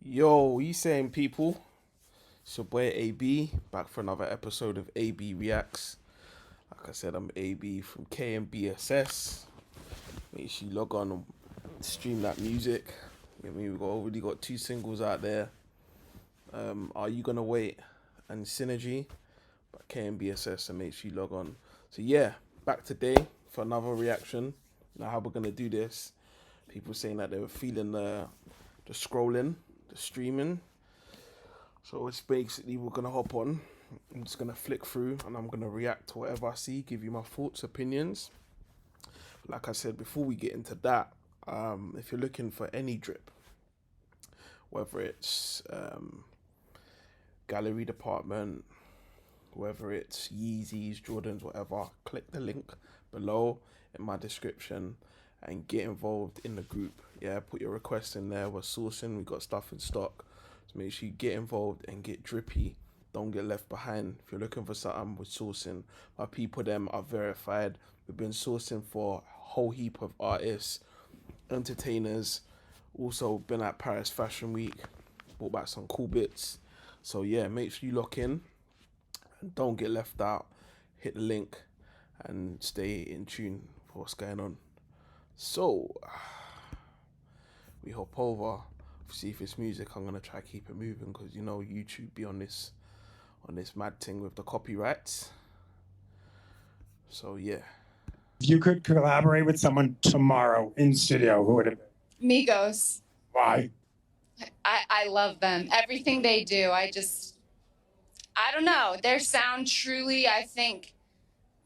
Yo, you saying people? It's your boy AB back for another episode of AB Reacts. Like I said, I'm AB from KMBSS. Make sure you log on and stream that music. I mean, we've already got two singles out there. Are You Gonna Wait and Synergy, but KMBSS, so make sure you log on. So yeah, back today for another reaction. Now how we're gonna do this. People saying that they were feeling the scrolling, the streaming. So it's basically we're gonna hop on. I'm just gonna flick through and I'm gonna react to whatever I see, give you my thoughts, opinions. Like I said, before we get into that, if you're looking for any drip, whether it's gallery department, whether it's Yeezys, Jordans, whatever, click the link below in my description and get involved in the group. Yeah, put your request in there. We're sourcing, we got stuff in stock. So make sure you get involved and get drippy. Don't get left behind. If you're looking for something with sourcing, my people them are verified. We've been sourcing for a whole heap of artists, entertainers. Also been at Paris Fashion Week, bought back some cool bits. So yeah, make sure you lock in and don't get left out. Hit the link and stay in tune for what's going on. So we hop over, see if it's music. I'm gonna try to keep it moving because you know YouTube be on this mad thing with the copyrights. So yeah. If you could collaborate with someone tomorrow in studio, who would it be? Migos. Why? I love them. Everything they do, I don't know. Their sound truly, I think,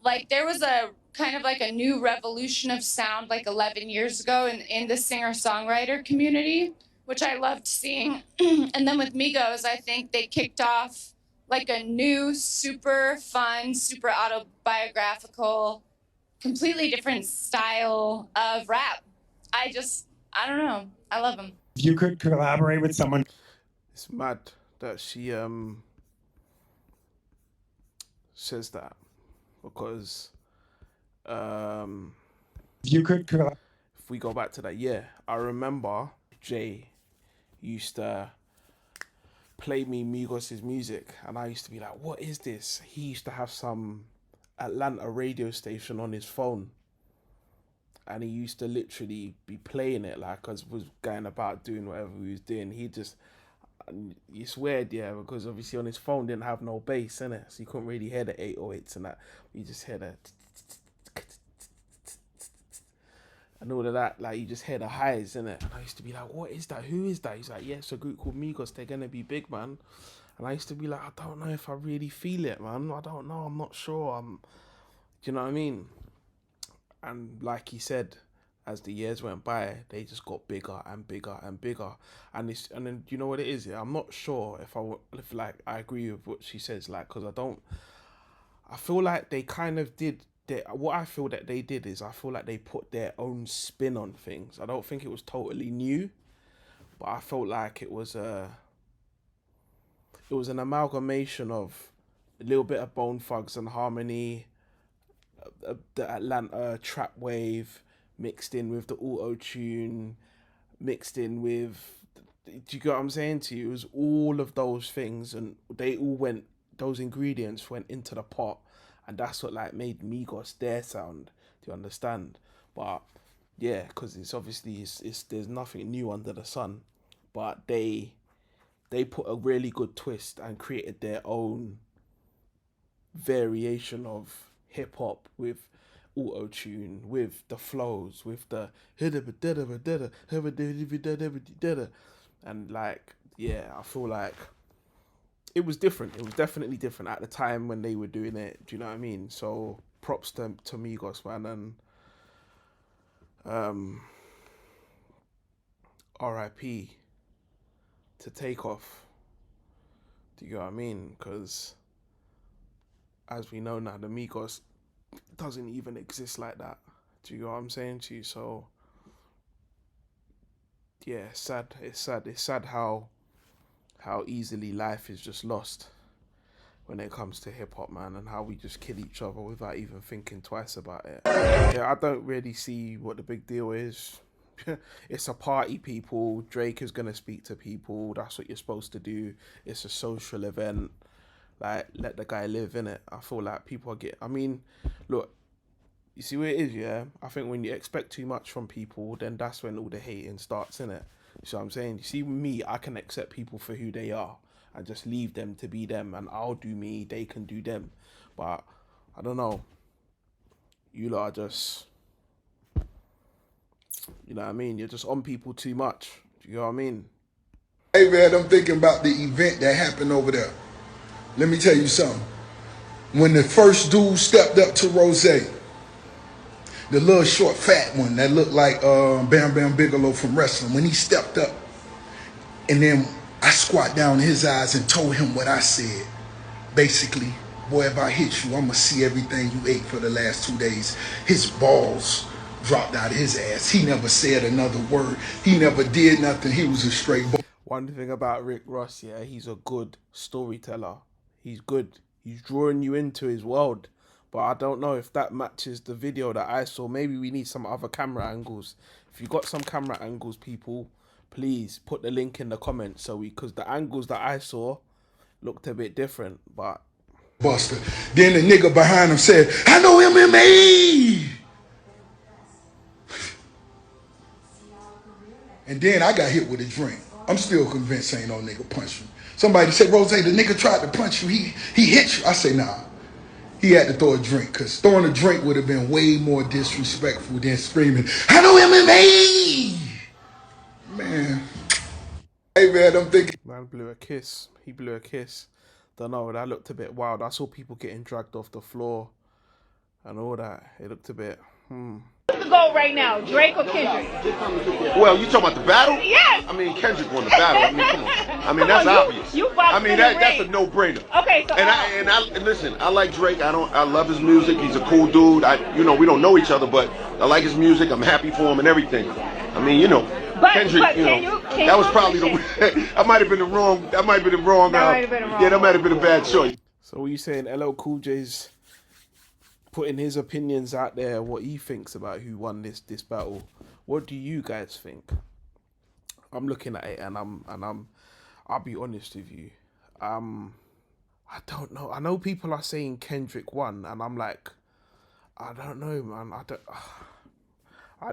like there was a kind of like a new revolution of sound like 11 years ago in the singer-songwriter community, which I loved seeing. And then with Migos, I think they kicked off like a new, super fun, super autobiographical, completely different style of rap. I don't know. I love them. If you could collaborate with someone, It's mad that she says that because if you could collaborate. if we go back to that, yeah, I remember Jay used to play me Migos' music and I used to be like, what is this? He used to have some Atlanta radio station on his phone and he used to literally be playing it like I was going about doing whatever he was doing. He just, it's weird, yeah, because obviously on his phone didn't have no bass in it, so you couldn't really hear the 808s and that. You just hear the and all of that, like you just hear the highs in it. And I used to be like, what is that? Who is that? He's like, yeah, it's a group called Migos. They're gonna be big, man. And I used to be like, I don't know if I really feel it, man. I don't know. I'm not sure. Do you know what I mean? And like he said, as the years went by, they just got bigger and bigger and bigger. And then you know what it is? Yeah, I'm not sure if like I agree with what she says, like, because I feel like they kind of did. What I feel that they did is I feel like they put their own spin on things. I don't think it was totally new, but I felt like it was an amalgamation of a little bit of Bone Thugs and Harmony, the Atlanta trap wave mixed in with the auto tune, mixed in with. Do you get what I'm saying to you? It was all of those things, and those ingredients went into the pot, and that's what like made Migos their sound. Do you understand? But yeah, because it's obviously it's there's nothing new under the sun, but they put a really good twist and created their own variation of hip hop with auto tune, with the flows, with the and like yeah, I feel like it was different. It was definitely different at the time when they were doing it. Do you know what I mean? So props to Migos, man, and R.I.P. to Take Off. Do you know what I mean? Because as we know now, the Migos doesn't even exist like that. Do you know what I'm saying to you? So yeah, it's sad. It's sad. It's sad how easily life is just lost when it comes to hip hop, man, and how we just kill each other without even thinking twice about it. Yeah, I don't really see what the big deal is. it's a party, people. Drake is gonna speak to people. That's what you're supposed to do. It's a social event. Like, let the guy live, innit? I feel like people I mean, look, you see where it is, yeah? I think when you expect too much from people, then that's when all the hating starts, innit? You see what I'm saying? You see me, I can accept people for who they are and just leave them to be them, and I'll do me, they can do them. But I don't know. You lot are just, you know what I mean? You're just on people too much. Do you know what I mean? Hey man, I'm thinking about the event that happened over there. Let me tell you something. When the first dude stepped up to Rose, the little short fat one that looked like Bam Bam Bigelow from wrestling, when he stepped up, and then I squat down in his eyes and told him what I said. Basically, boy, if I hit you, I'm going to see everything you ate for the last 2 days. His balls dropped out of his ass. He never said another word. He never did nothing. He was a straight boy. One thing about Rick Ross, yeah, he's a good storyteller. He's good. He's drawing you into his world. But I don't know if that matches the video that I saw. Maybe we need some other camera angles. If you got some camera angles, people, please put the link in the comments because the angles that I saw looked a bit different. But Buster. Then the nigga behind him said, I know MMA. And then I got hit with a drink. I'm still convinced ain't no nigga punch me. Somebody said, Rose, the nigga tried to punch you. He hit you. I say, nah. He had to throw a drink, because throwing a drink would have been way more disrespectful than screaming, I know MMA! Man. Hey, man, I'm thinking. man blew a kiss. He blew a kiss. Don't know, that looked a bit wild. I saw people getting dragged off the floor and all that. It looked a bit, Who's the GOAT right now, Drake or Kendrick? Well, you talking about the battle? Yes. I mean, Kendrick won the battle. I mean, come on. I mean, that's obvious. I mean, that's a no-brainer. Okay, so and listen, I like Drake. I love his music. He's a cool dude. We don't know each other, but I like his music. I'm happy for him and everything. I mean, Kendrick, that was probably I might have been the wrong. That might have been the wrong. Yeah, that might have been a bad choice. So what you saying? LL Cool J's putting his opinions out there, what he thinks about who won this battle. What do you guys think? I'm looking at it and I'll be honest with you. I don't know. I know people are saying Kendrick won, and I'm like, I don't know, man.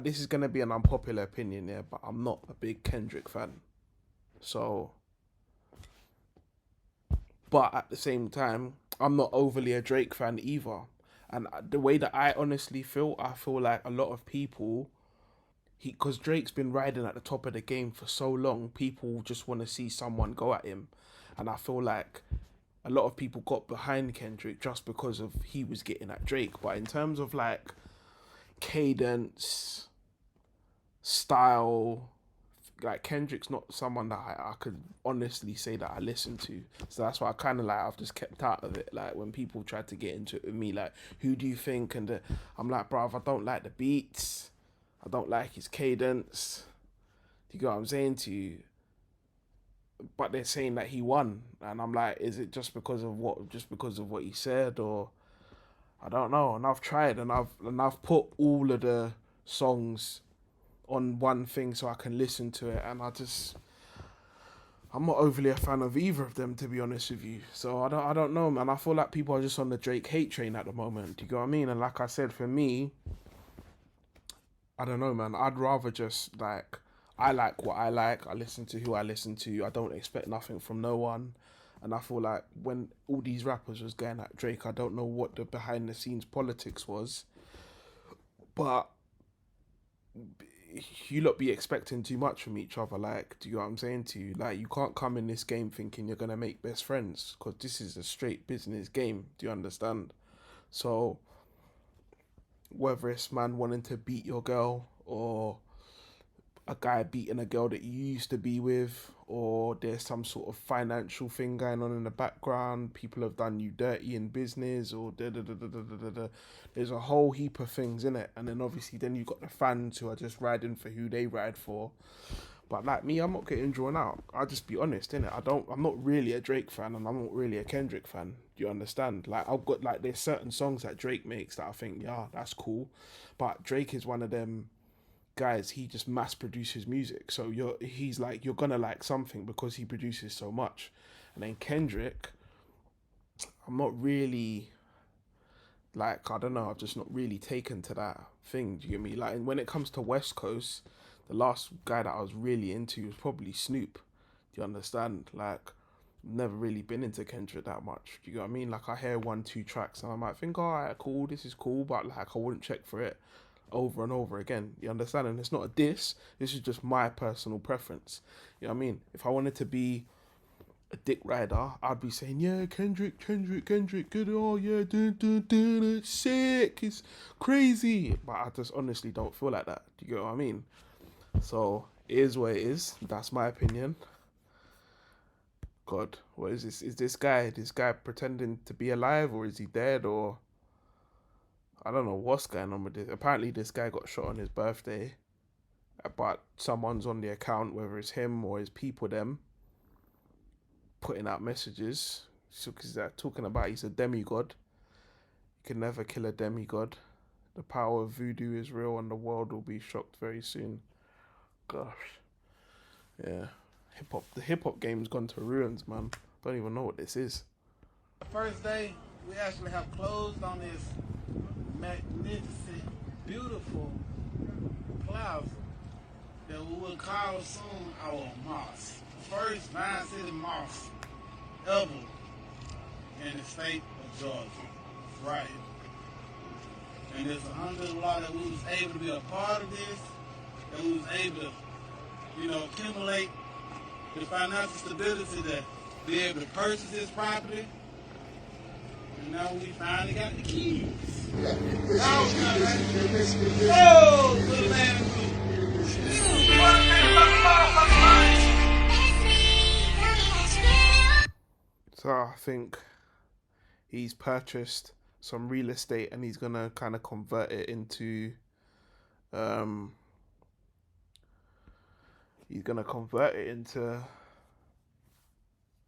This is gonna be an unpopular opinion, yeah, but I'm not a big Kendrick fan. So, but at the same time, I'm not overly a Drake fan either. And the way that I honestly feel, I feel like a lot of people, because Drake's been riding at the top of the game for so long, people just want to see someone go at him. And I feel like a lot of people got behind Kendrick just because of he was getting at Drake. But in terms of like cadence, style, like Kendrick's not someone that I could honestly say that I listen to. So that's why I kind of like, I've just kept out of it. Like when people try to get into it with me, like, who do you think? And I'm like, bruv, I don't like the beats. I don't like his cadence. Do you get what I'm saying to you? But they're saying that he won. And I'm like, is it just because of what he said, or I don't know. And I've tried and I've put all of the songs on one thing so I can listen to it, and I'm not overly a fan of either of them, to be honest with you. So I don't know, man. I feel like people are just on the Drake hate train at the moment. Do you get what I mean? And like I said, for me, I don't know, man. I'd rather just like, I like what I like. I listen to who I listen to. I don't expect nothing from no one. And I feel like when all these rappers was going at Drake, I don't know what the behind the scenes politics was, but you lot be expecting too much from each other. Like, do you know what I'm saying to you? Like, you can't come in this game thinking you're gonna make best friends, because this is a straight business game. Do you understand? So whether it's man wanting to beat your girl, or a guy beating a girl that you used to be with, or there's some sort of financial thing going on in the background, people have done you dirty in business, or there's a whole heap of things in it. And then obviously then you've got the fans who are just riding for who they ride for. But like me, I'm not getting drawn out. I'll just be honest, innit? I'm not really a Drake fan, and I'm not really a Kendrick fan. Do you understand? Like, I've got, like, there's certain songs that Drake makes that I think, yeah, that's cool. But Drake is one of them guys, he just mass produces music. So you're gonna like something because he produces so much. And then Kendrick, I'm not really like, I don't know, I've just not really taken to that thing. Do you get me? Like, when it comes to West Coast, the last guy that I was really into was probably Snoop. Do you understand? Like, never really been into Kendrick that much. Do you know what I mean? Like, I hear 1-2 tracks and I might think, alright, cool, this is cool, but like, I wouldn't check for it over and over again. You understand? And it's not a diss, this is just my personal preference. You know what I mean? If I wanted to be a dick rider, I'd be saying, yeah, Kendrick, good, oh yeah, it's sick, it's crazy. But I just honestly don't feel like that. Do you get what I mean? So, it is what it is. That's my opinion. God, what is this? Is this guy pretending to be alive, or is he dead, or I don't know what's going on with this. Apparently this guy got shot on his birthday, but someone's on the account, whether it's him or his people, them, putting out messages. So, because they're talking about he's a demigod. You can never kill a demigod. The power of voodoo is real and the world will be shocked very soon. Gosh. Yeah. The hip hop game's gone to ruins, man. Don't even know what this is. The first day, we actually have closed on this magnificent, beautiful plaza that we will call soon our mosque. First 9-city mosque ever in the state of Georgia. Right. And it's alhamdulillah that we was able to be a part of this, that we was able to, accumulate the financial stability to be able to purchase this property. And now we finally got the keys. Oh, little man. So I think he's purchased some real estate and he's gonna kind of convert it into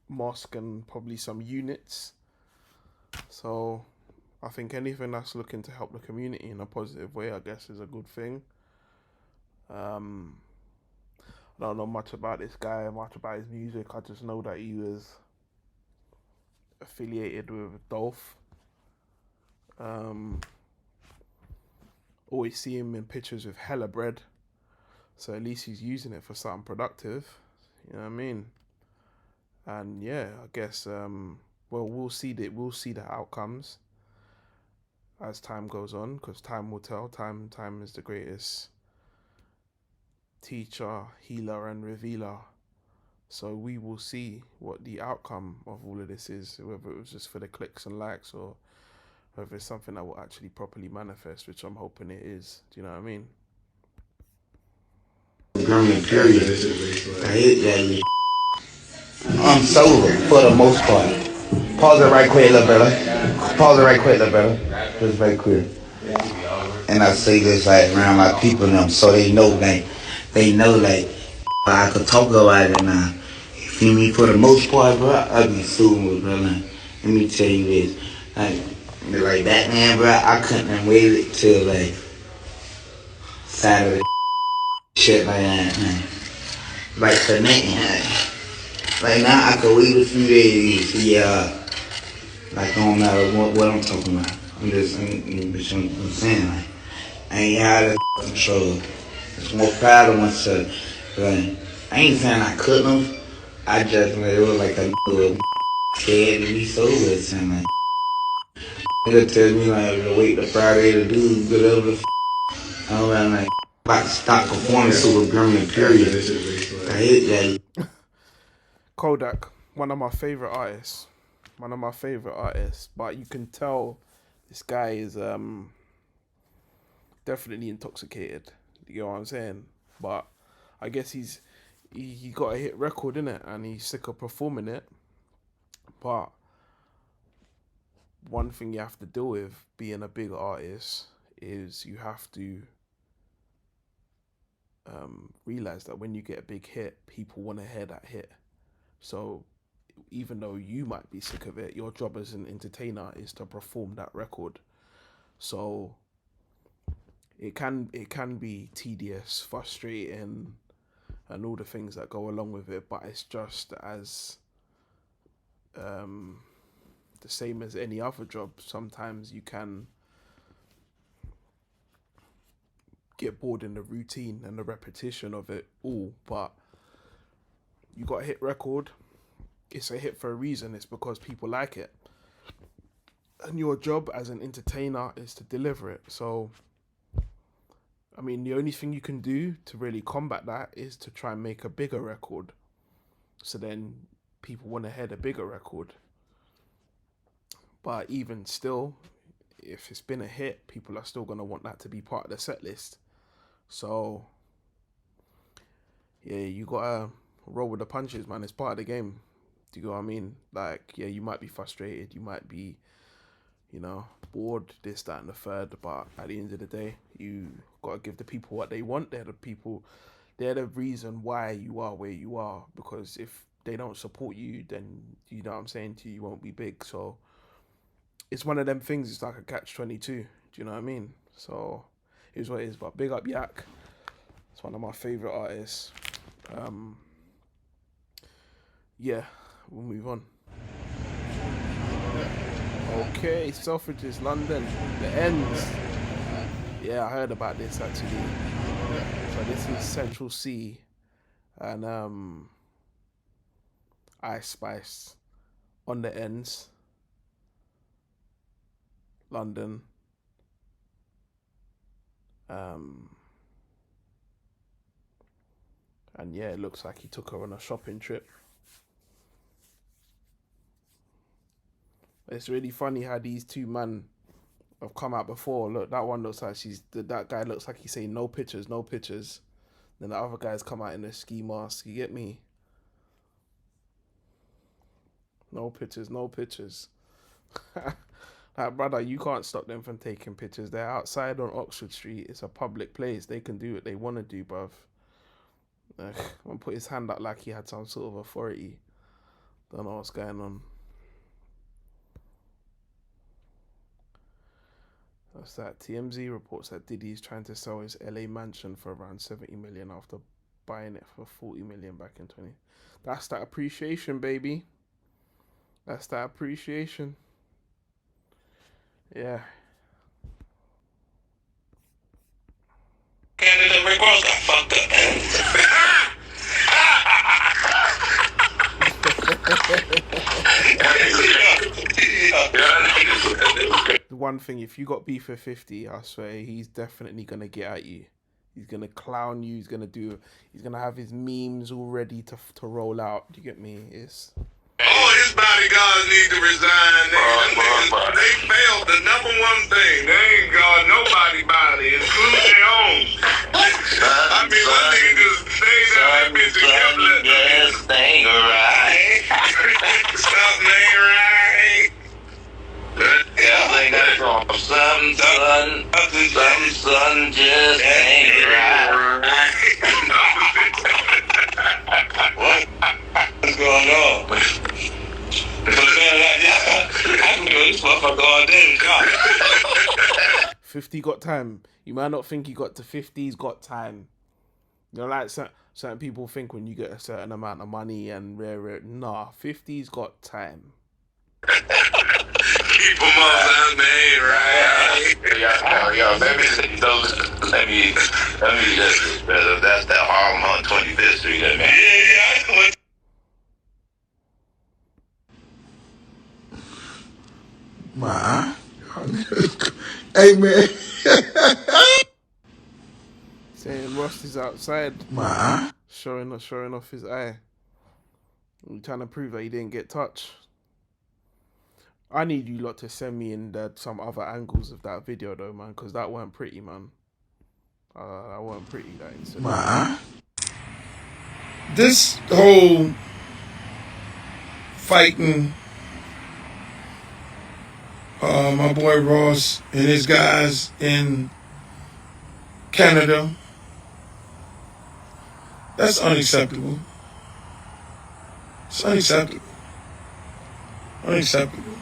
mosque and probably some units. So I think anything that's looking to help the community in a positive way, I guess, is a good thing. I don't know much about this guy, much about his music. I just know that he was affiliated with Dolph. Always see him in pictures with hella bread, so at least he's using it for something productive. You know what I mean? And yeah, I guess we'll see the outcomes as time goes on, because time will tell. Time is the greatest teacher, healer, and revealer. So we will see what the outcome of all of this is, whether it was just for the clicks and likes or whether it's something that will actually properly manifest, which I'm hoping it is. Do you know what I mean? Period. I hate that. I'm sober for the most part. Pause it right quick, little brother. Just very quick. And I say this like around my people and them, so they know like I could talk about it now. You feel me? For the most part, bro, I be sober, bro. Let me tell you this. Like Batman, bro, I couldn't have waited till like Saturday shit like that, man. Like for nothing. Like now I could wait a few days, yeah. Like no matter what I'm talking about. I'm saying like I ain't out of control. It's more proud of myself. Like I ain't saying I couldn't have. I just it was like a little scared to be sober or something. Like nigga tell me like to wait the Friday to do whatever. I'm like about to stop performing super permanent period. I hate that. Kodak, one of my favorite artists, but you can tell this guy is definitely intoxicated. You know what I'm saying? But I guess he got a hit record, innit? And he's sick of performing it. But one thing you have to deal with being a big artist is you have to realize that when you get a big hit, people want to hear that hit. So even though you might be sick of it, your job as an entertainer is to perform that record. So it can be tedious, frustrating, and all the things that go along with it. But it's just as the same as any other job. Sometimes you can get bored in the routine and the repetition of it all, but you got a hit record. It's a hit for a reason. It's because people like it, and your job as an entertainer is to deliver it. So I mean, the only thing you can do to really combat that is to try and make a bigger record, so then people want to hear the bigger record. But even still, if it's been a hit, people are still going to want that to be part of the set list. So yeah, you gotta roll with the punches, man. It's part of the game. Do you know what I mean? Like, yeah, you might be frustrated, you might be, bored, this, that, and the third, but at the end of the day, you gotta give the people what they want. They're the reason why you are where you are, because if they don't support you, then, you know what I'm saying to you, you won't be big. So it's one of them things. It's like a catch-22. Do you know what I mean? So here's what it is. But big up Yak. It's one of my favorite artists. Yeah, we'll move on. Okay, Selfridges, London, the ends. Yeah, I heard about this actually. So this is Central C and Ice Spice on the ends. London. And yeah, it looks like he took her on a shopping trip. It's really funny how these two men have come out before. Look, that one looks like that guy looks like he's saying no pictures, no pictures. Then the other guy's come out in a ski mask. You get me? No pictures, no pictures. Like, brother, you can't stop them from taking pictures. They're outside on Oxford Street. It's a public place. They can do what they want to do, bruv. One put his hand up like he had some sort of authority. Don't know what's going on. What's that? TMZ reports that Diddy is trying to sell his LA mansion for around 70 million after buying it for 40 million back in 20. That's that appreciation, baby. That's that appreciation. Yeah. Canada Rick Ross got fucked up. The one thing, if you got beef with 50, I swear he's definitely gonna get at you. He's gonna clown you. He's gonna have his memes all ready to roll out. Do you get me? It's. Oh, his bodyguards need to resign. They failed the number one thing. They ain't got nobody body, including their own. I mean, one nigga just stayed there, that bitch and kept letting them. Something ain't right. Something ain't right. Yeah, they got it wrong. Something just ain't right. What's going on? I can do this motherfucker all day. 50 got time. You might not think he got to 50, he's got time. You know, like certain people think when you get a certain amount of money and rare. Nah, 50's got time. Keep them all down there, right? Yeah, let me just, that's that Harlem on 25th Street, man. Yeah. My, hey man. Saying Ross is outside. My, showing off his eye. I'm trying to prove that he didn't get touched. I need you lot to send me in some other angles of that video though, man, because that weren't pretty, man. That weren't pretty, that incident. My, this whole fighting my boy Ross and his guys in Canada, that's unacceptable. It's unacceptable. Unacceptable.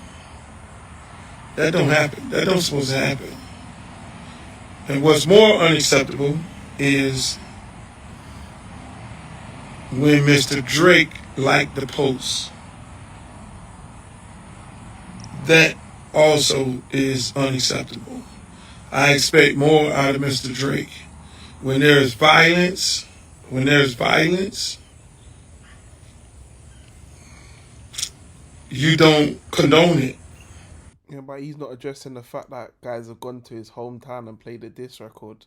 That don't happen. That don't supposed to happen. And what's more unacceptable is when Mr. Drake liked the post. That also is unacceptable. I expect more out of Mr. Drake. When there's violence, you don't condone it. Yeah, but he's not addressing the fact that guys have gone to his hometown and played a diss record.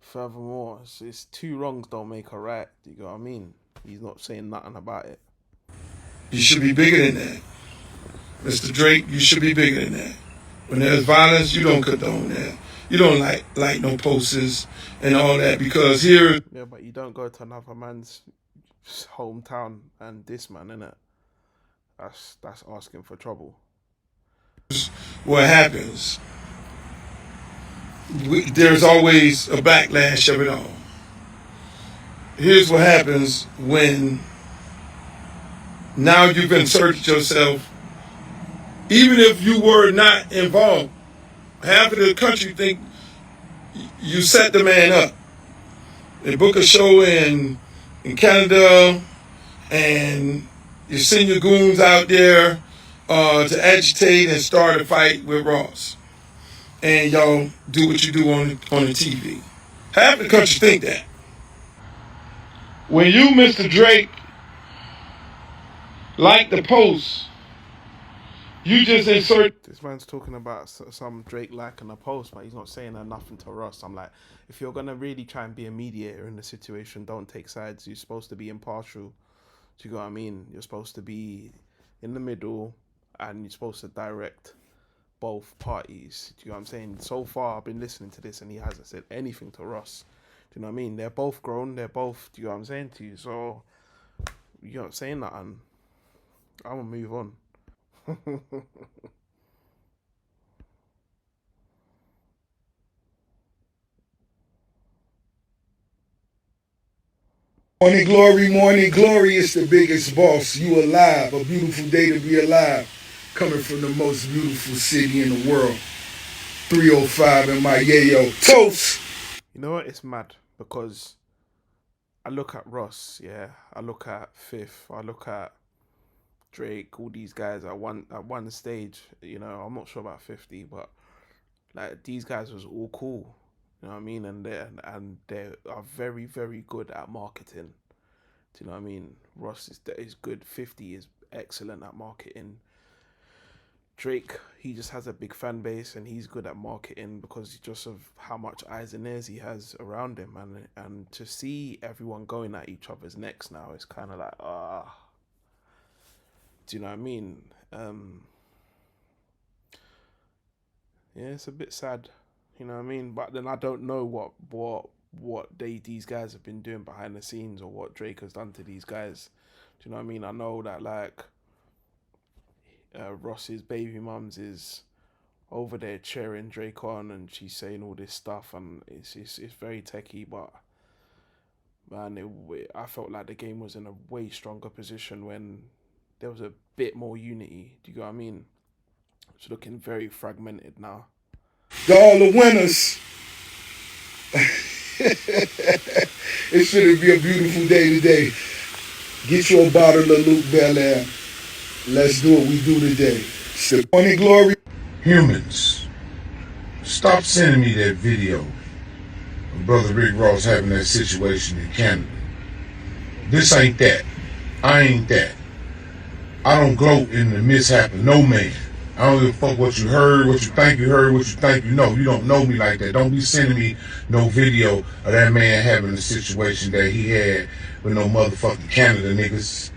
Furthermore, it's two wrongs don't make a right. Do you know what I mean? He's not saying nothing about it. You should be bigger than that. Mr. Drake, you should be bigger than that. When there's violence, you don't condone that. You don't like no posters and all that, because here... Yeah, but you don't go to another man's hometown and diss man, innit? That's asking for trouble. What happens? There's always a backlash of it all. Here's what happens when now you've inserted yourself. Even if you were not involved, half of the country think you set the man up. They book a show in Canada, and you send your goons out there to agitate and start a fight with Ross. And y'all do what you do on the TV. Half the country think that. When you, Mr. Drake, like the post, you just insert... This man's talking about some Drake liking a post, but he's not saying nothing to Ross. I'm like, if you're going to really try and be a mediator in the situation, don't take sides. You're supposed to be impartial. Do you know what I mean? You're supposed to be in the middle, and you're supposed to direct both parties. Do you know what I'm saying? So far, I've been listening to this, and he hasn't said anything to Ross. Do you know what I mean? They're both grown. They're both, do you know what I'm saying to you? So, you're not saying that, and I'm going to move on. Morning glory, it's the biggest boss. You alive, a beautiful day to be alive. Coming from the most beautiful city in the world. 305 in my yayo. Toast! You know what? It's mad because I look at Ross, yeah. I look at Fifth. I look at Drake. All these guys at one stage. You know, I'm not sure about 50, but like these guys was all cool. You know what I mean? And they are very, very good at marketing. Do you know what I mean? Ross is good. 50 is excellent at marketing. Drake, he just has a big fan base and he's good at marketing because just of how much eyes and ears he has around him, and to see everyone going at each other's necks now, it's kind of like, do you know what I mean? Yeah, it's a bit sad, you know what I mean? But then I don't know what these guys have been doing behind the scenes, or what Drake has done to these guys. Do you know what I mean? I know that like Ross's baby mums is over there cheering Drake on, and she's saying all this stuff, and it's very techie, but man, I felt like the game was in a way stronger position when there was a bit more unity. Do you know what I mean? It's looking very fragmented now. To all the winners, it should be a beautiful day today. Get you a bottle of Luke Belair. Let's do what we do today. Morning glory. Humans, stop sending me that video of Brother Rick Ross having that situation in Canada. This ain't that. I ain't that. I don't gloat in the mishap of no man. I don't give a fuck what you heard, what you think you heard, what you think you know. You don't know me like that. Don't be sending me no video of that man having a situation that he had with no motherfucking Canada niggas.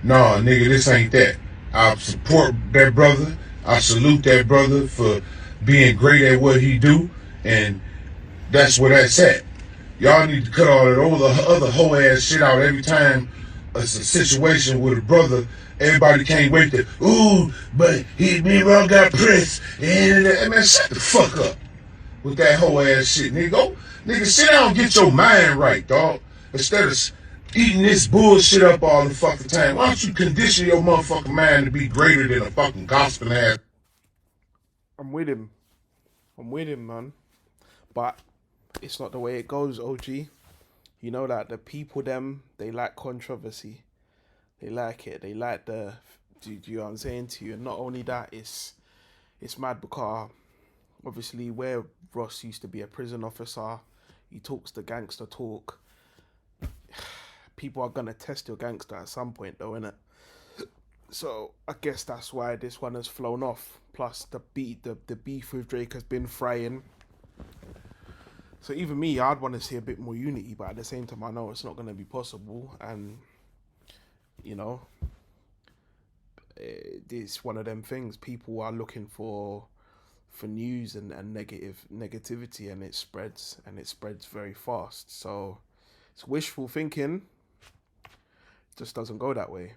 Nah, nigga, this ain't that. I support that brother. I salute that brother for being great at what he do, and that's where that's at. Y'all need to cut all that other hoe ass shit out every time it's a situation with a brother. Everybody can't wait to, ooh, but me wrong got pressed. And man, shut the fuck up with that hoe ass shit, nigga. Nigga, sit down and get your mind right, dog. Instead of eating this bullshit up all the fucking time, why don't you condition your motherfucking mind to be greater than a fucking gospel ass? I'm with him, man. But it's not the way it goes, OG. You know that the people, them, they like controversy. They like it. They like the... Do you know what I'm saying to you? And not only that, it's mad because obviously where Ross used to be a prison officer, he talks the gangster talk. People are going to test your gangster at some point though, innit? So I guess that's why this one has flown off. Plus the beef with Drake has been frying. So even me, I'd want to see a bit more unity, but at the same time I know it's not going to be possible. And, you know, it's one of them things. People are looking for news and negativity, and it spreads very fast. So it's wishful thinking. Just doesn't go that way.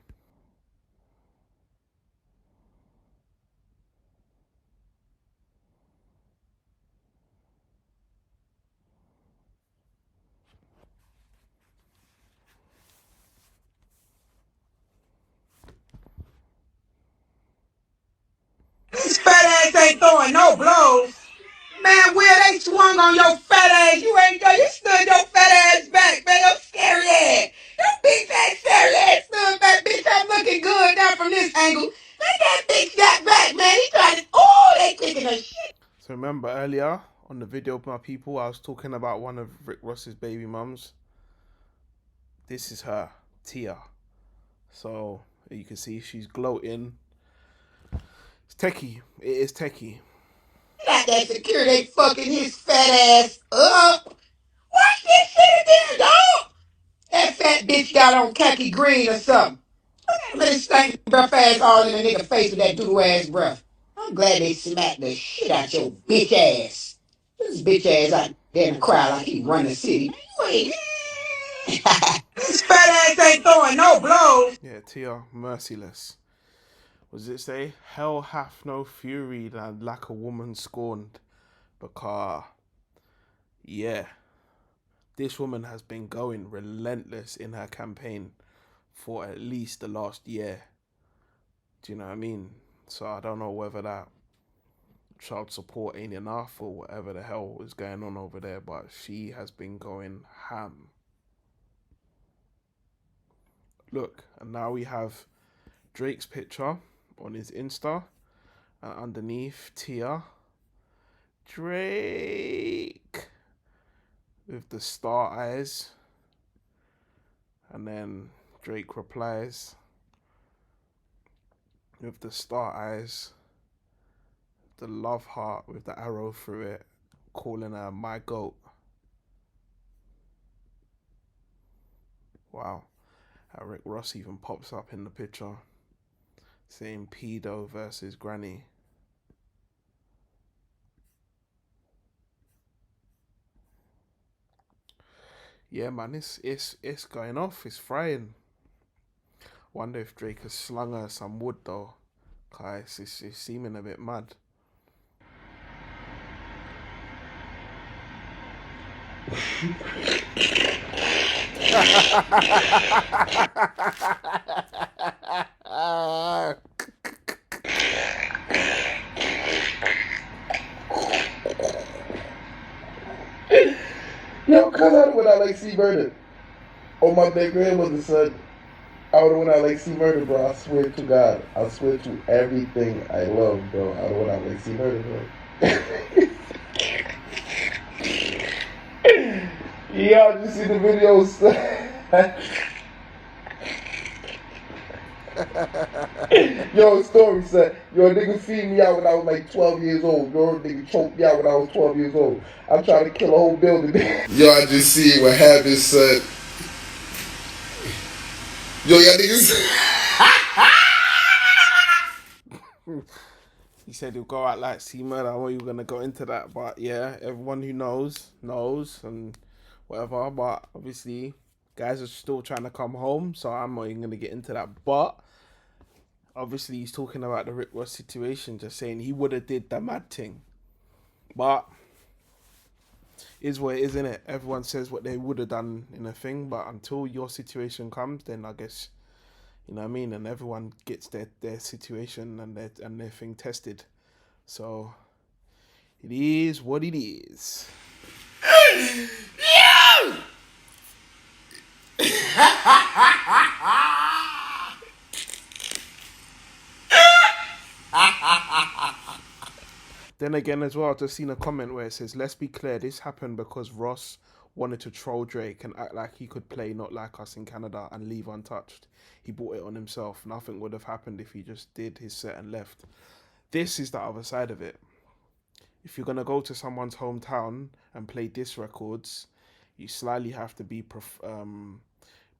This fat ass ain't throwing no blows. Man, Will, they swung on your fat ass. You stood your fat ass back, man. Your scary ass. Your big fat scary ass stood back, bitch. I'm looking good now from this angle. Let that bitch got back, man. He tried to, they kicking her shit. So remember earlier on the video of my people, I was talking about one of Rick Ross's baby mums. This is her, Tia. So you can see she's gloating. It's techie. It is techie. Got that security fucking his fat ass up. Watch this shit again, dog. That fat bitch got on khaki green or something. Let it stank breath ass all in a nigga face with that doodle ass breath. I'm glad they smacked the shit out your bitch ass. This bitch ass out there in the crowd like he run the city. Wait. This fat ass ain't throwing no blows. Yeah, Tia, merciless. What does it say? Hell hath no fury than like a woman scorned. Because, yeah, this woman has been going relentless in her campaign for at least the last year. Do you know what I mean? So I don't know whether that child support ain't enough or whatever the hell is going on over there, but she has been going ham. Look, and now we have Drake's picture on his Insta, and underneath Tia, Drake with the star eyes, and then Drake replies with the star eyes, the love heart with the arrow through it, calling her my goat. Wow. Rick Ross even pops up in the picture saying pedo versus granny. Yeah, man, it's going off. It's frying. Wonder if Drake has slung her some wood though. Cause it's seeming a bit mad. Yo, cuz I went out like C Murder. Oh, my big grandmother son. I would have went out like C Murder, bro. I swear to God. I swear to everything I love, bro. I would have went out like C Murder, bro. Y'all just see the videos. Yo, story said, yo, a nigga feed me out when I was like 12 years old. Yo, a nigga choked me out when I was 12 years old. I'm trying to kill a whole building. Yo, I just see what happened, son. Yo, y'all niggas. He said he'll go out like C Murder. I know you were gonna go into that, but yeah, everyone who knows and whatever. But obviously, guys are still trying to come home, so I'm not even gonna get into that. But obviously, he's talking about the Rick Ross situation, just saying he would have did the mad thing. But is what it is, innit? Everyone says what they would have done in a thing, but until your situation comes, then I guess, you know what I mean, and everyone gets their situation and their thing tested. So it is what it is. Then again, as well, I've just seen a comment where it says, "Let's be clear, this happened because Ross wanted to troll Drake and act like he could play Not Like Us in Canada and leave untouched. He brought it on himself. Nothing would have happened if he just did his set and left." This is the other side of it. If you're gonna go to someone's hometown and play diss records, you slightly have to be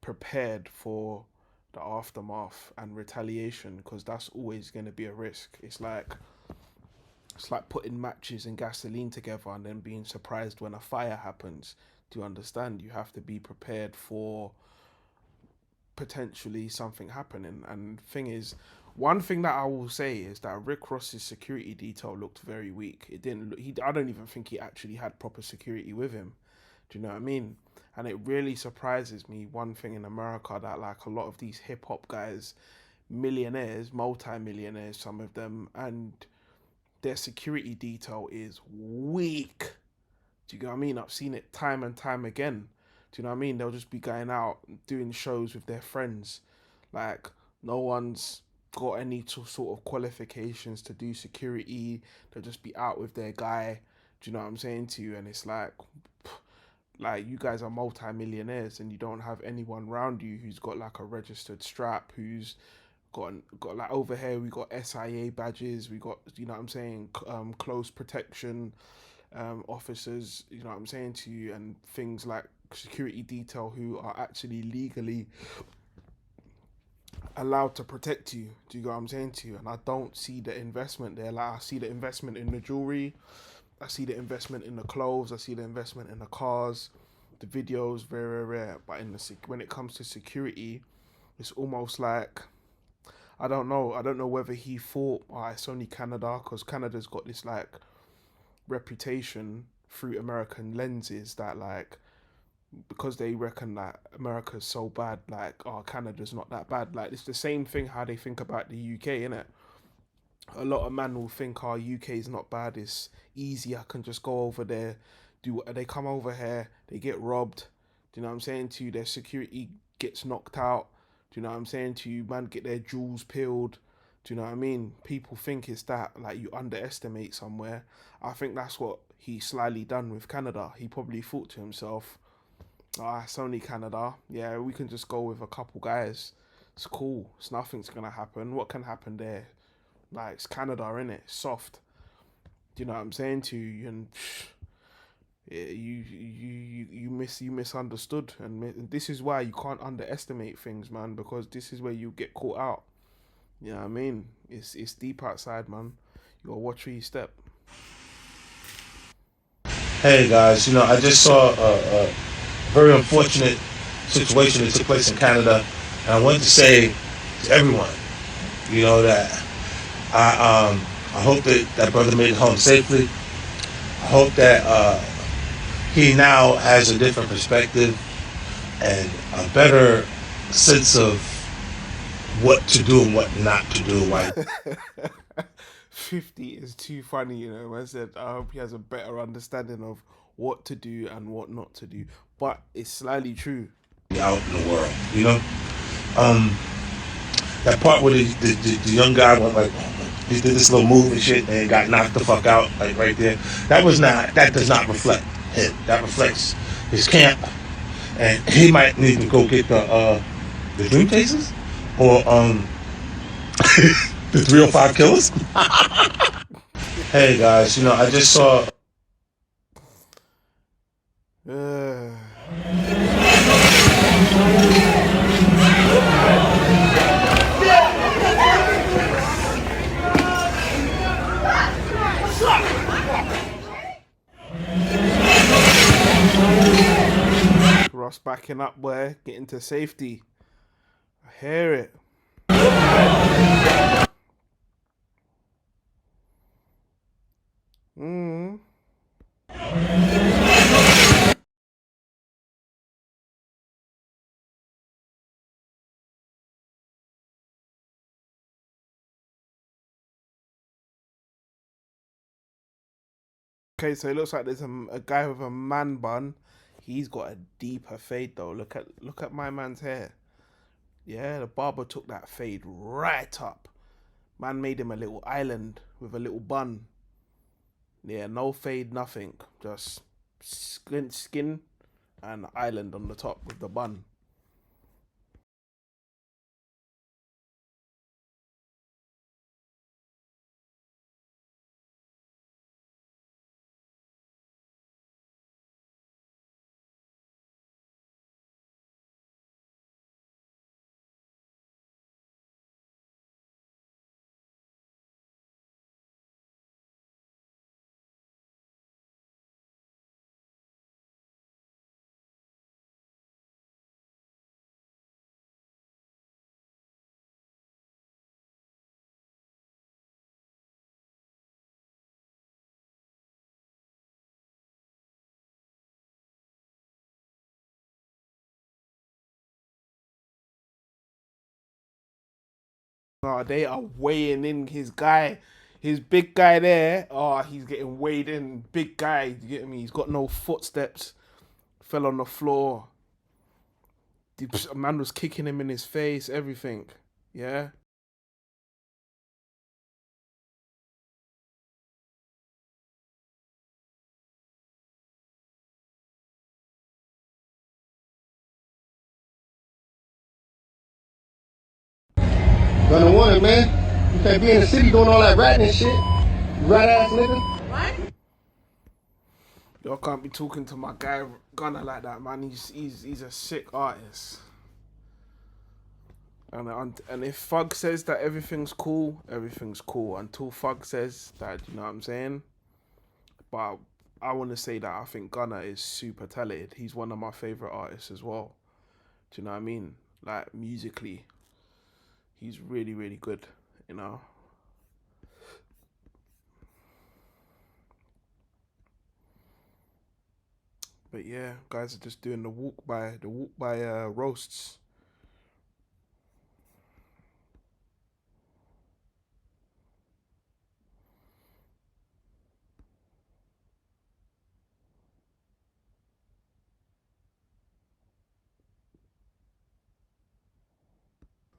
prepared for the aftermath and retaliation, because that's always going to be a risk. It's like putting matches and gasoline together and then being surprised when a fire happens. Do you understand? You have to be prepared for potentially something happening. And thing is, one thing that I will say is that Rick Ross's security detail looked very weak. It didn't look, I don't even think he actually had proper security with him. Do you know what I mean? And it really surprises me, one thing in America, that like a lot of these hip hop guys, millionaires, multi-millionaires, some of them, and their security detail is weak. Do you know what I mean? I've seen it time and time again. Do you know what I mean? They'll just be going out doing shows with their friends. Like, no one's got any sort of qualifications to do security. They'll just be out with their guy. Do you know what I'm saying to you? And it's like you guys are multi-millionaires and you don't have anyone around you who's got like a registered strap, who's got like, over here we got SIA badges, we got, you know what I'm saying, close protection officers, you know what I'm saying to you, and things like security detail who are actually legally allowed to protect you. Do you get what I'm saying to you? And I don't see the investment there. Like, I see the investment in the jewelry, I see the investment in the clothes, I see the investment in the cars, the videos, very, very rare. But when it comes to security, it's almost like, I don't know whether he thought, it's only Canada, because Canada's got this like reputation through American lenses that like, because they reckon that America's so bad, like, Canada's not that bad. Like, it's the same thing how they think about the UK, innit? A lot of men will think, UK is not bad, it's easy, I can just go over there, they come over here, they get robbed, do you know what I'm saying to you, their security gets knocked out, do you know what I'm saying to you, man get their jewels peeled, do you know what I mean? People think it's that, like, you underestimate somewhere. I think that's what he slyly done with Canada. He probably thought to himself, it's only Canada, yeah, we can just go with a couple guys, it's cool, it's nothing's gonna happen, what can happen there? Like, it's Canada, innit? It's soft. Do you know what I'm saying to you? And you misunderstood, and this is why you can't underestimate things, man. Because this is where you get caught out. You know what I mean? It's deep outside, man. You gotta watch where you step. Hey guys, I just saw a very unfortunate situation that took place in Canada, and I wanted to say to everyone, that I hope that brother made it home safely. I hope that he now has a different perspective and a better sense of what to do and what not to do. Why 50 is too funny, I said, I hope he has a better understanding of what to do and what not to do. But it's slightly true. Out in the world, that part where the young guy went like, he did this little move and shit and got knocked the fuck out, like right there. That does not reflect him. That reflects his camp, and he might need to go get the Dream Chasers or the 305 Killers. Hey guys, I just saw. Ross backing up, boy, getting to safety. I hear it. Okay, so it looks like there's a guy with a man bun. He's got a deeper fade though. Look at my man's hair. Yeah, the barber took that fade right up. Man made him a little island with a little bun. Yeah, no fade, nothing. Just skin and island on the top with the bun. No, they are weighing in his guy. His big guy there. Oh, he's getting weighed in. Big guy, you get me? He's got no footsteps. Fell on the floor. The man was kicking him in his face, everything. Yeah. Gonna want it, man. You can't be in the city doing all that ratting and shit. You rat ass nigga. Y'all can't be talking to my guy Gunner like that, man. He's a sick artist. And if Fug says that everything's cool, everything's cool. Until Fug says that, you know what I'm saying? But I want to say that I think Gunner is super talented. He's one of my favorite artists as well. Do you know what I mean? Like musically, he's really, really good, you know? But yeah, guys are just doing the walk by roasts.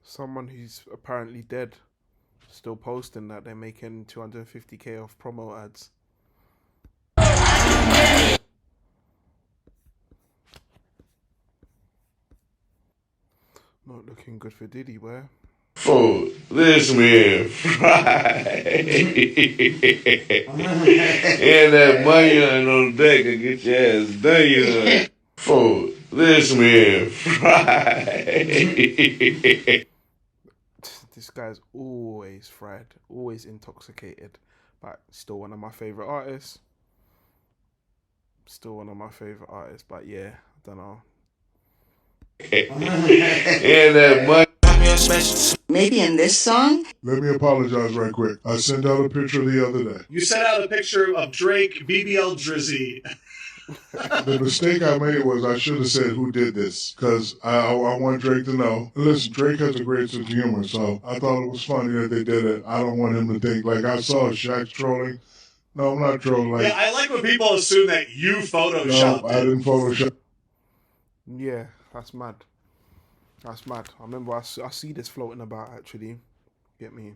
Someone who's apparently dead still posting that they're making 250k off promo ads. Not looking good for Diddy, where? Oh, this man fried. And that bunion on deck and get your ass done. Oh, this man fried. This guy's always fried, always intoxicated, but still one of my favorite artists. Still one of my favorite artists, but yeah, I don't know. And that bunion. Maybe in this song? Let me apologize right quick. I sent out a picture the other day. You sent out a picture of Drake, BBL Drizzy. The mistake I made was I should have said who did this, because I want Drake to know. Listen, Drake has a great sense of humor, so I thought it was funny that they did it. I don't want him to think, like I saw Shaq's trolling. No, I'm not trolling. Like, yeah, I like when people assume that you photoshopped no, I didn't Photoshop. Yeah, that's mad. That's mad. I remember I see this floating about, actually. Get me?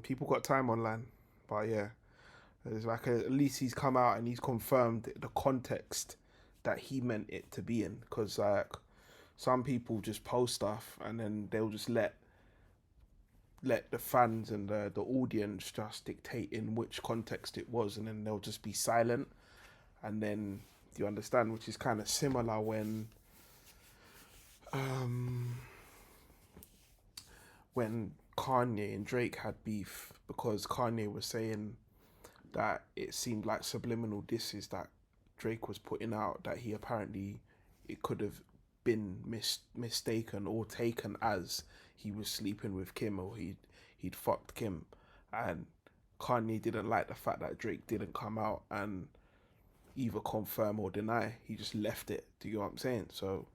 People got time online, but yeah. It's like at least he's come out and he's confirmed the context that he meant it to be in. Because like some people just post stuff and then they'll just let the fans and the audience just dictate in which context it was, and then they'll just be silent. And then you understand, which is kind of similar when Kanye and Drake had beef, because Kanye was saying that it seemed like subliminal disses that Drake was putting out, that he apparently, it could have been mistaken or taken as he was sleeping with Kim, or he'd fucked Kim. And Kanye didn't like the fact that Drake didn't come out and either confirm or deny. He just left it. Do you know what I'm saying? So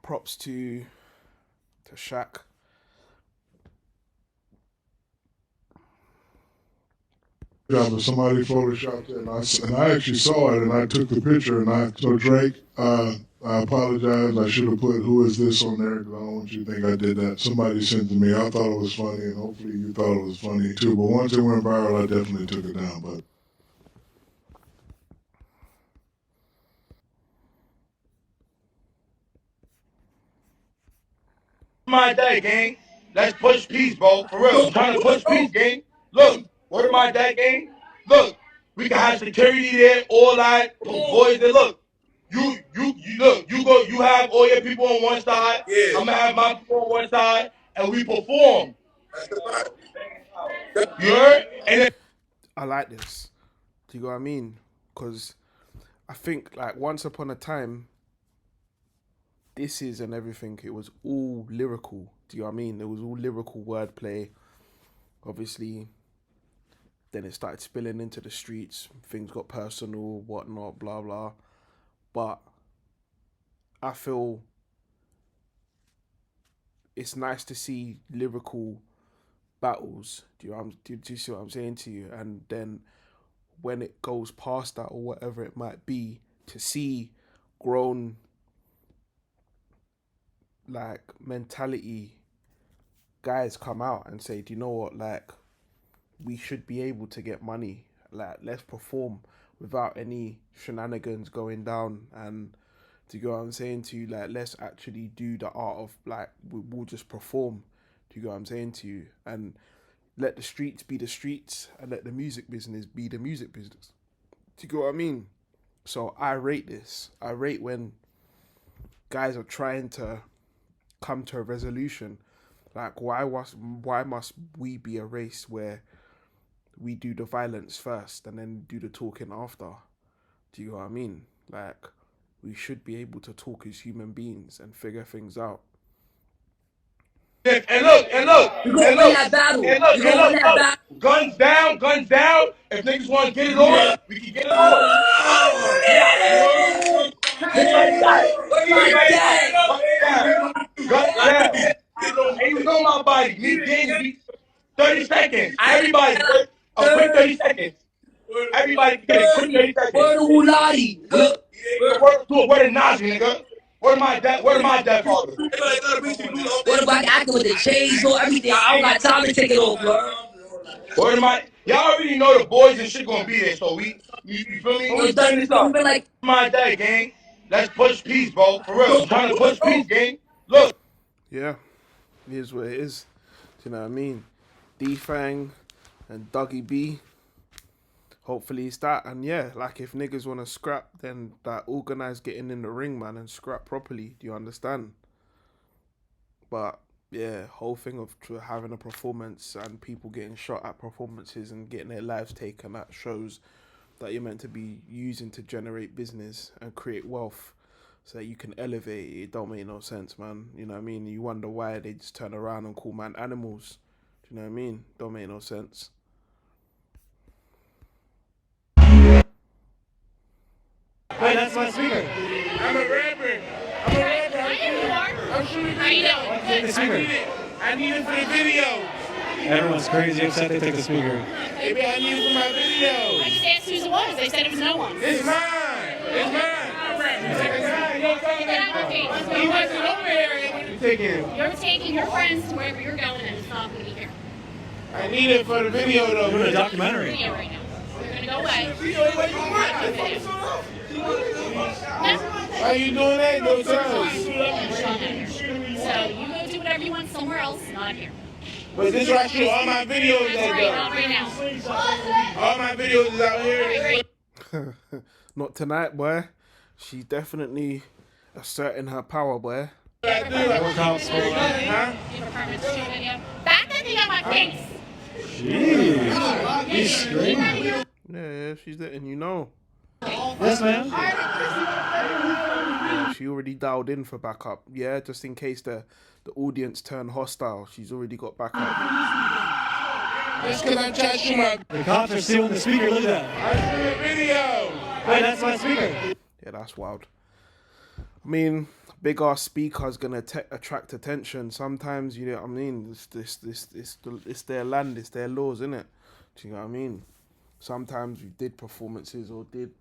props to Shaq. Yeah, but somebody photoshopped it, and I actually saw it, and I took the picture, so Drake, I apologize. I should have put "Who is this" on there because I don't want you to think I did that. Somebody sent it to me. I thought it was funny, and hopefully you thought it was funny too. But once it went viral, I definitely took it down. But my day, gang. Let's push peace, bro. For real. I'm trying to push peace, gang. Look, what am I that, gang? Look, we can have security there, all that, boys. And look, you look, you have all your people on one side. Yeah. I'm gonna have my people on one side, and we perform. You heard? And then I like this. Do you know what I mean? Because I think like once upon a time, this is and everything, it was all lyrical. Do you know what I mean? It was all lyrical wordplay. Obviously, then it started spilling into the streets. Things got personal, whatnot, blah, blah. But I feel it's nice to see lyrical battles. Do you see what I'm saying to you? And then when it goes past that or whatever it might be, to see grown like mentality guys come out and say, do you know what, like we should be able to get money, like let's perform without any shenanigans going down. And do you get what I'm saying to you, like let's actually do the art of like we'll just perform. Do you get what I'm saying to you? And let the streets be the streets and let the music business be the music business. Do you get what I mean? So I rate this. I rate when guys are trying to come to a resolution. Like why must we be a race where we do the violence first and then do the talking after? Do you know what I mean? Like we should be able to talk as human beings and figure things out. And look. Guns down. If niggas want to get it on, we can get it on. Guns down. Ain't on my body. Me getting 30 seconds. Everybody, a quick 30 seconds. Everybody get a quick 30 seconds. Word to Ulati. Word to Nazi, nigga. Where my dad father? What about acting with the chains or everything? I don't got time to take it off, bro. Where am I? Y'all already know the boys and shit gonna be there, so you feel me? We turn this up. Like my day, gang. Let's push peace, bro. For real. I'm trying to push peace, gang. Look. Yeah, it is what it is. Do you know what I mean? D-Fang and Dougie B. Hopefully it's that. And yeah, like if niggas want to scrap, then that organize getting in the ring, man, and scrap properly. Do you understand? But yeah, whole thing of having a performance and people getting shot at performances and getting their lives taken at shows that you're meant to be using to generate business and create wealth so that you can elevate it, don't make no sense, man. You know what I mean? You wonder why they just turn around and call man animals. Do you know what I mean? Don't make no sense. Wait, that's my speaker. I'm a rapper. I'm shooting video. I need it for the video. Everyone's crazy upset they took the speaker. Maybe I need it for my video. I just asked whose it was. They said it was no one. It's mine. It's mine. He wasn't over here. You're taking your friends to wherever you're going, and it's not going to be here. I need it for the video, though. We're doing a documentary. Video right now. You're going to go away. Why are you doing that? No time. So you go do whatever you want somewhere else, not here. But this right here, all my videos That's right, not right now. All my videos is out here. Not tonight, boy. She's definitely asserting her power, boy. Give a permit to shoot video. Back that thing on my face. Jeez. He's screaming. Yeah, she's letting you know. Yes, ma'am. Yeah, she already dialed in for backup. Yeah, just in case the audience turn hostile, she's already got backup. Just because I'm trying to shoot my... The cops are stealing the speaker. Look at that. I see a video. Wait, that's my speaker. Yeah, that's wild. I mean, big ass speaker's gonna attract attention. Sometimes, you know what I mean. It's their land, it's their laws, isn't it? Do you know what I mean? sometimes we did performances or did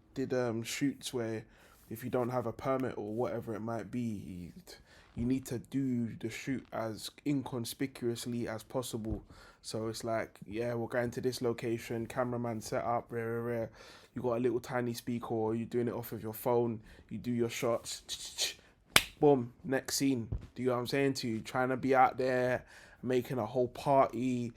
shoots where if you don't have a permit or whatever it might be, you need to do the shoot as inconspicuously as possible. So it's like, yeah, we're going to this location, cameraman set up, rare. You got a little tiny speaker, or you're doing it off of your phone. You do your shots, boom, next scene. Do you know what I'm saying to you? Trying to be out there, making a whole party,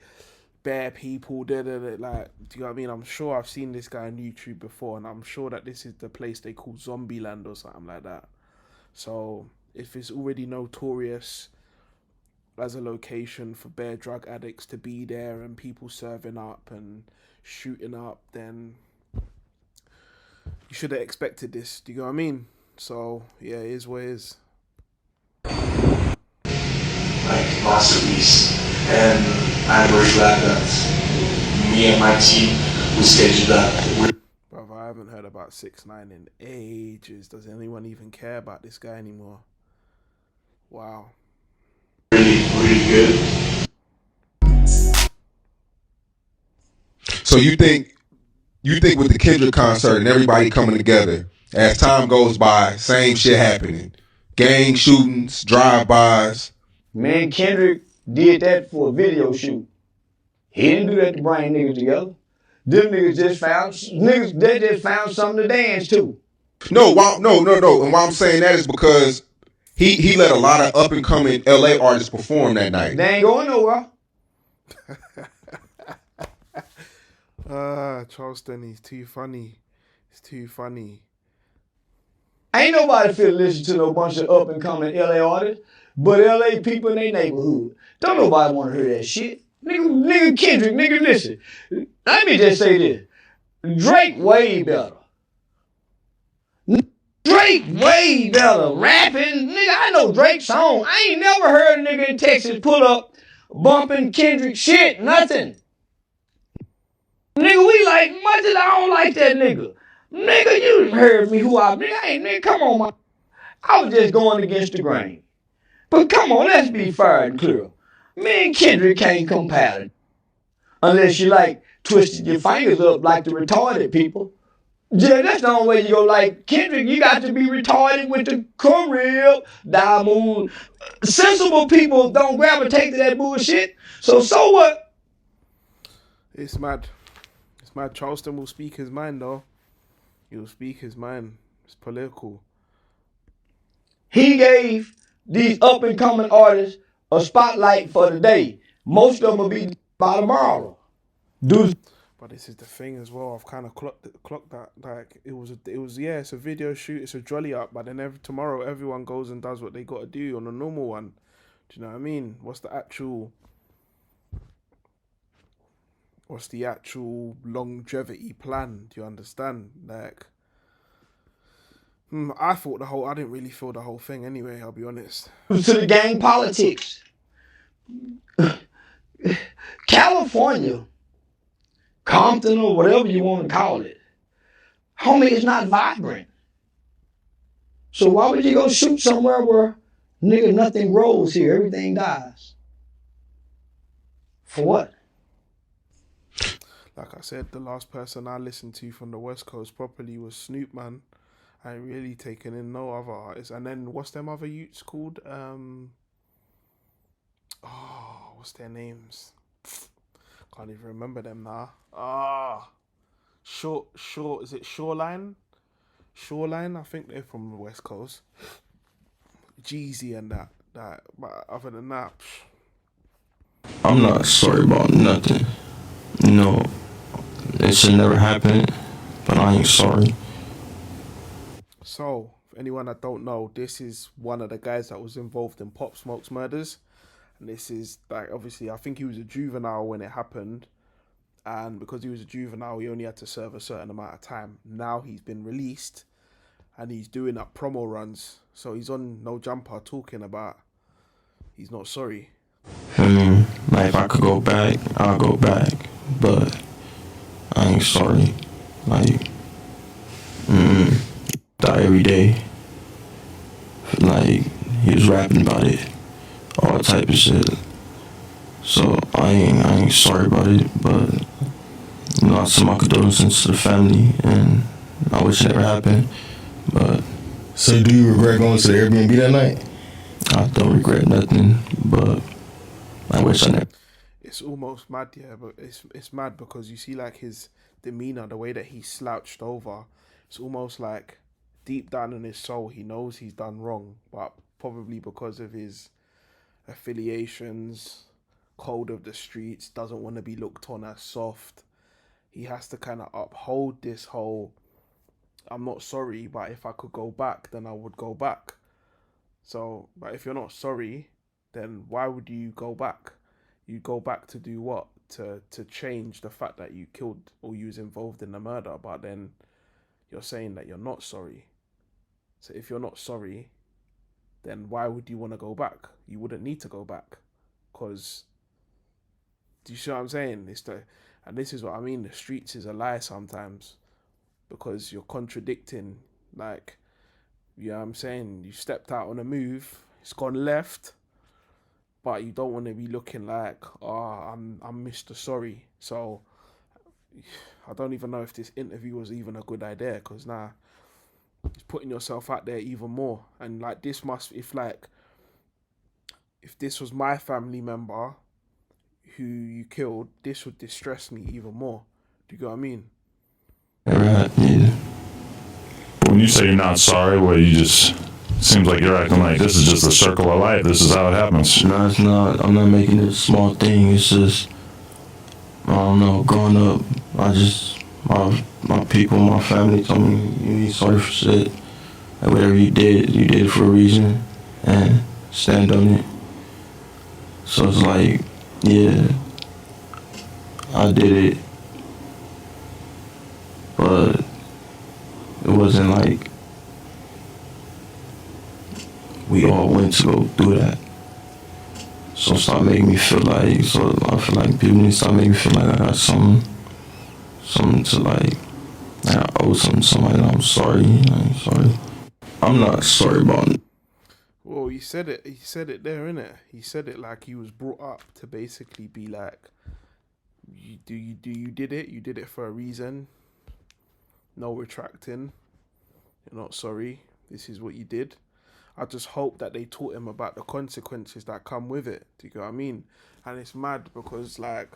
bare people, like, do you know what I mean? I'm sure I've seen this guy on YouTube before, and I'm sure that this is the place they call Zombieland or something like that. So if it's already notorious as a location for bare drug addicts to be there and people serving up and shooting up, then you should have expected this. Do you know what I mean? So yeah, it is what it is. Like masterpiece, and I'm very glad that me and my team we scheduled that. Brother, I haven't heard about 6ix9ine in ages. Does anyone even care about this guy anymore? Wow. Really good. So you think with the Kendrick concert and everybody coming together, as time goes by, same shit happening, gang shootings, drive-bys. Man, Kendrick did that for a video shoot. He didn't do that to bring niggas together. Them niggas just found something to dance to. No. And why I'm saying that is because he let a lot of up and coming LA artists perform that night. They ain't going nowhere. Charleston, he's too funny. It's too funny. Ain't nobody feel listen to no bunch of up and coming LA artists, but LA people in their neighborhood. Don't nobody want to hear that shit. Nigga Kendrick, nigga, listen. Let me just say this. Drake way better. Drake way better rapping. Nigga, I know Drake's song. I ain't never heard a nigga in Texas pull up bumping Kendrick shit, nothing. Nigga, we like much as I don't like that nigga. Nigga, you heard me who I ain't nigga, come on, man. I was just going against the grain. But come on, let's be fair and clear. Me and Kendrick can't compare it. Unless you like twisted your fingers up like the retarded people. Yeah, that's the only way you go like Kendrick. You got to be retarded with the career, diamond. Sensible people don't gravitate to that bullshit. So what? It's mad. It's mad. Charleston will speak his mind though. He'll speak his mind. It's political. He gave these up and coming artists a spotlight for the day. Most of them will be by tomorrow. But this is the thing as well. I've kind of clocked that. Like it was it's a video shoot. It's a jolly up. But then tomorrow everyone goes and does what they got to do on a normal one. Do you know what I mean? What's the actual longevity plan? Do you understand? Like, I didn't really feel the whole thing anyway. I'll be honest. To the gang politics. California, Compton or whatever you want to call it, homie, it's not vibrant. So why would you go shoot somewhere where, nigga, nothing grows here, everything dies? For what? Like I said, the last person I listened to from the West Coast properly was Snoop, man. I ain't really taken in no other artists. And then what's them other youths called? What's their names? Can't even remember them now. Short. Is it Shoreline? Shoreline. I think they're from the West Coast. Jeezy and that. But other than that, I'm not sorry about nothing. You know, it should never happen, but I ain't sorry. So, for anyone that don't know, this is one of the guys that was involved in Pop Smoke's murders. And this is, like, obviously, I think he was a juvenile when it happened. And because he was a juvenile, he only had to serve a certain amount of time. Now he's been released and he's doing up promo runs. So he's on No Jumper talking about he's not sorry. I mean, like, if I could go back, I'll go back. But I ain't sorry. Like, die every day. Like, he was rapping about it. All type of shit. So I ain't sorry about it, but you I send my condolences to the family, and I wish it never happened. But So do you regret going to the Airbnb that night? I don't regret nothing, but I wish I never. It's almost mad, yeah, but it's mad because you see like his demeanor, the way that he slouched over. It's almost like deep down in his soul, he knows he's done wrong, but probably because of his affiliations, code of the streets, doesn't want to be looked on as soft. He has to kind of uphold this whole, I'm not sorry, but if I could go back, then I would go back. So, but if you're not sorry, then why would you go back? You go back to do what? To change the fact that you killed or you was involved in the murder, but then you're saying that you're not sorry. So if you're not sorry, then why would you want to go back? You wouldn't need to go back, because do you see what I'm saying? And this is what I mean. The streets is a lie sometimes, because you're contradicting. Like, you know what I'm saying? You stepped out on a move, it's gone left, but you don't want to be looking like, oh, I'm Mr. Sorry. So I don't even know if this interview was even a good idea, because now it's putting yourself out there even more. And like, this must, if this was my family member who you killed, this would distress me even more. Do you get what I mean? Right, yeah. When you say you're not sorry, well, you just seems like you're acting like this is just a circle of life. This is how it happens. No, it's not. I'm not making it a small thing. It's just, I don't know, growing up, my people, my family told me, you ain't sorry for shit. Like, whatever you did it for a reason, and stand on it. So it's like, yeah, I did it, but it wasn't like we all went to go do that. So stop making me feel like, I feel like people need to stop making me feel like I got something to like I owe something to somebody. I'm sorry. I'm sorry. I'm not sorry about it. Well, he said it there, innit? He said it like he was brought up to basically be like, you did it. You did it for a reason. No retracting. You're not sorry. This is what you did. I just hope that they taught him about the consequences that come with it. Do you get what I mean? And it's mad because like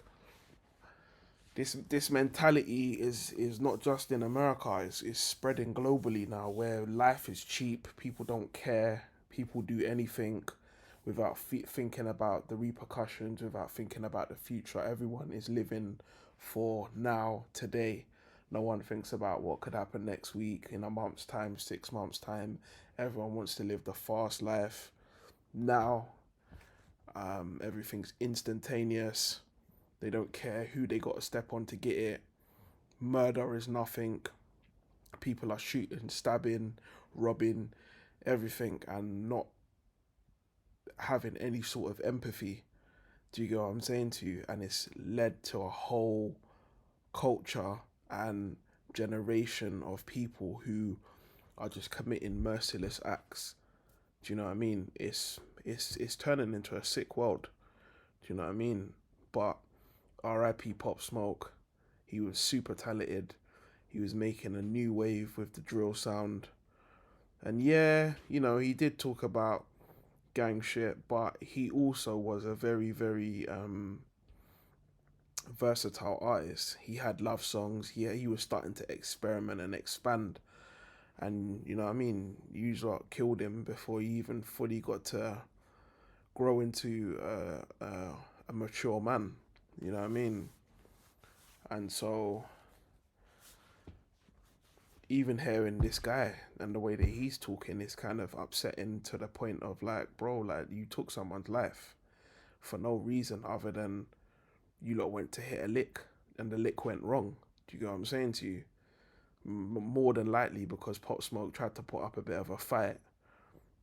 this mentality is not just in America. It's spreading globally now, where life is cheap. People don't care. People do anything without thinking about the repercussions, without thinking about the future. Everyone is living for now, today. No one thinks about what could happen next week, in a month's time, 6 months' time. Everyone wants to live the fast life now. Everything's instantaneous. They don't care who they got to step on to get it. Murder is nothing. People are shooting, stabbing, robbing, everything, and not having any sort of empathy. Do you get what I'm saying to you? And it's led to a whole culture and generation of people who are just committing merciless acts. Do you know what I mean? It's turning into a sick world. Do you know what I mean? But R.I.P. Pop Smoke. He was super talented. He was making a new wave with the drill sound. And yeah, you know, he did talk about gang shit, but he also was a very, very versatile artist. He had love songs. He was starting to experiment and expand. And, you know what I mean? You lot killed him before he even fully got to grow into a mature man. You know what I mean? And so, even hearing this guy and the way that he's talking is kind of upsetting, to the point of like, bro, like, you took someone's life for no reason other than you lot went to hit a lick and the lick went wrong. Do you get what I'm saying to you? More than likely because Pop Smoke tried to put up a bit of a fight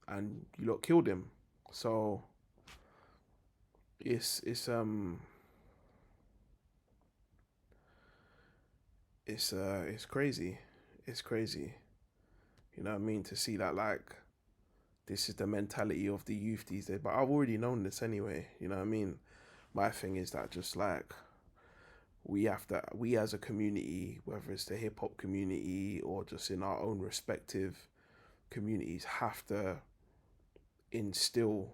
and you lot killed him. So it's crazy. It's crazy. You know what I mean? To see that, like, this is the mentality of the youth these days. But I've already known this anyway. You know what I mean? My thing is that just like, we as a community, whether it's the hip hop community or just in our own respective communities, have to instill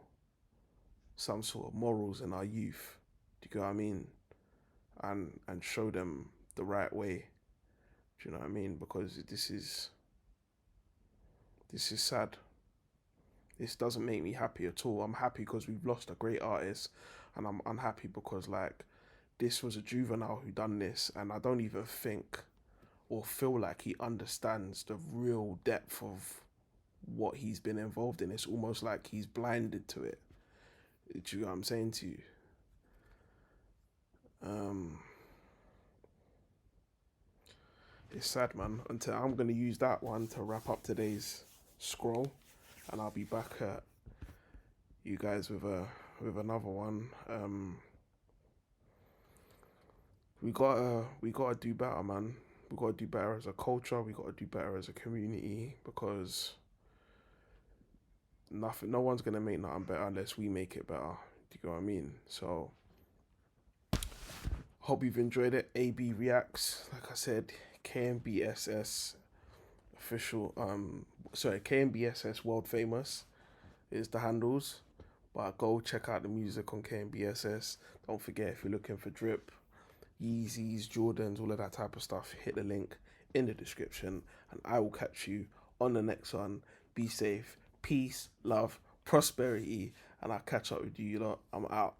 some sort of morals in our youth. Do you get what I mean? And show them the right way. Do you know what I mean? Because this is sad. This doesn't make me happy at all. I'm happy because we've lost a great artist, and I'm unhappy because like this was a juvenile who done this, and I don't even think or feel like he understands the real depth of what he's been involved in. It's almost like he's blinded to it. Do you know what I'm saying to you? It's sad, man. Until I'm gonna use that one to wrap up today's scroll, and I'll be back at you guys with another one. We gotta do better, man. We gotta do better as a culture. We gotta do better as a community, because no one's gonna make nothing better unless we make it better. Do you know what I mean? So hope you've enjoyed it. AB Reacts, like I said, KMBSS official, KMBSS World Famous is the handles. But go check out the music on KMBSS. Don't forget, if you're looking for drip, Yeezys, Jordans, all of that type of stuff, hit the link in the description, and I will catch you on the next one. Be safe, peace, love, prosperity, and I'll catch up with you lot. I'm out.